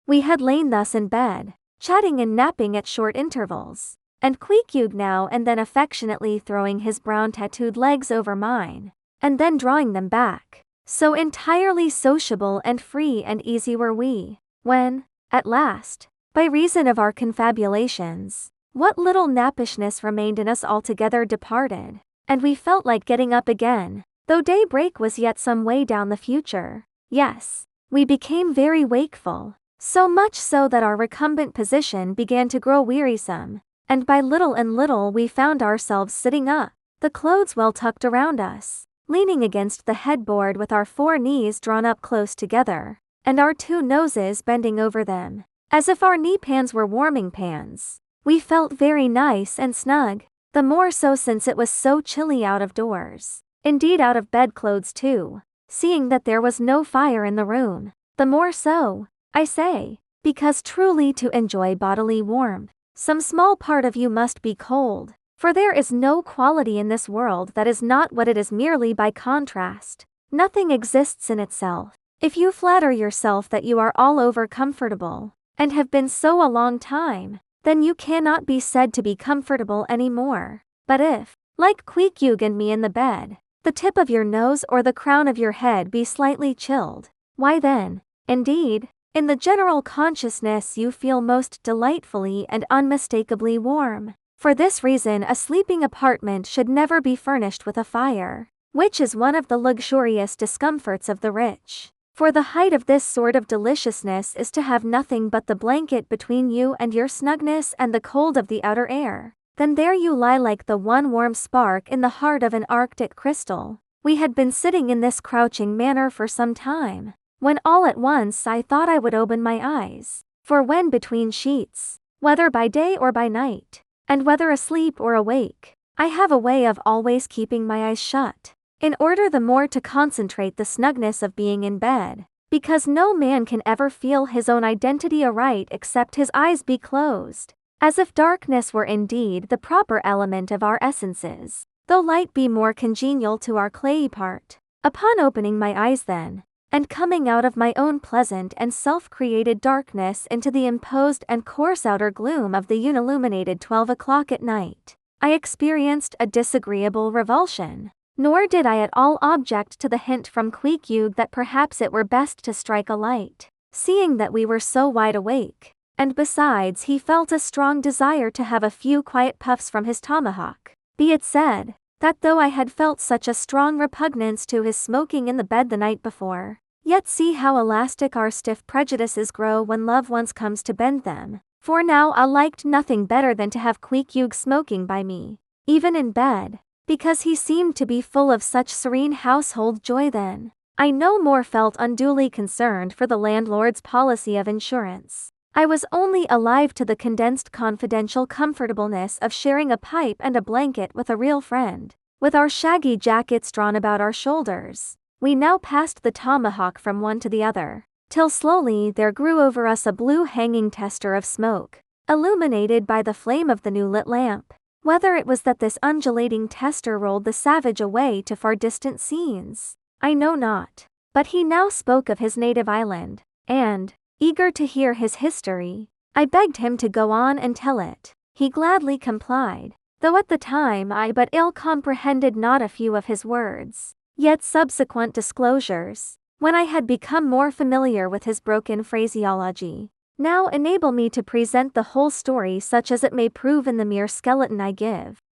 We had lain thus in bed, chatting and napping at short intervals, and Queequeg now and then affectionately throwing his brown tattooed legs over mine, and then drawing them back. So entirely sociable and free and easy were we, when, at last, by reason of our confabulations, what little nappishness remained in us altogether departed, and we felt like getting up again, though daybreak was yet some way down the future. Yes, we became very wakeful, so much so that our recumbent position began to grow wearisome, and by little and little we found ourselves sitting up, the clothes well tucked around us, leaning against the headboard with our 4 knees drawn up close together, and our 2 noses bending over them, as if our knee-pans were warming pans. We felt very nice and snug, the more so since it was so chilly out of doors, indeed out of bedclothes too, seeing that there was no fire in the room, the more so, I say, because truly to enjoy bodily warmth, some small part of you must be cold, for there is no quality in this world that is not what it is merely by contrast. Nothing exists in itself. If you flatter yourself that you are all over comfortable, and have been so a long time, then you cannot be said to be comfortable any more. But if, like Queequeg and me in the bed, the tip of your nose or the crown of your head be slightly chilled, why then, indeed, in the general consciousness you feel most delightfully and unmistakably warm. For this reason a sleeping apartment should never be furnished with a fire, which is one of the luxurious discomforts of the rich. For the height of this sort of deliciousness is to have nothing but the blanket between you and your snugness and the cold of the outer air. Then there you lie like the one warm spark in the heart of an Arctic crystal. We had been sitting in this crouching manner for some time, when all at once I thought I would open my eyes. For when between sheets, whether by day or by night, and whether asleep or awake, I have a way of always keeping my eyes shut, in order the more to concentrate the snugness of being in bed, because no man can ever feel his own identity aright except his eyes be closed, as if darkness were indeed the proper element of our essences, though light be more congenial to our clayey part. Upon opening my eyes then, and coming out of my own pleasant and self-created darkness into the imposed and coarse outer gloom of the unilluminated 12 o'clock at night, I experienced a disagreeable revulsion. Nor did I at all object to the hint from Queequeg that perhaps it were best to strike a light, seeing that we were so wide awake, and besides he felt a strong desire to have a few quiet puffs from his tomahawk. Be it said, that though I had felt such a strong repugnance to his smoking in the bed the night before, yet see how elastic our stiff prejudices grow when love once comes to bend them, for now I liked nothing better than to have Queequeg smoking by me, even in bed, because he seemed to be full of such serene household joy then. I no more felt unduly concerned for the landlord's policy of insurance. I was only alive to the condensed confidential comfortableness of sharing a pipe and a blanket with a real friend. With our shaggy jackets drawn about our shoulders, we now passed the tomahawk from one to the other, till slowly there grew over us a blue hanging tester of smoke, illuminated by the flame of the new lit lamp. Whether it was that this undulating tester rolled the savage away to far distant scenes, I know not, but he now spoke of his native island, and, eager to hear his history, I begged him to go on and tell it. He gladly complied, though at the time I but ill comprehended not a few of his words. Yet subsequent disclosures, when I had become more familiar with his broken phraseology, now enable me to present the whole story such as it may prove in the mere skeleton I give.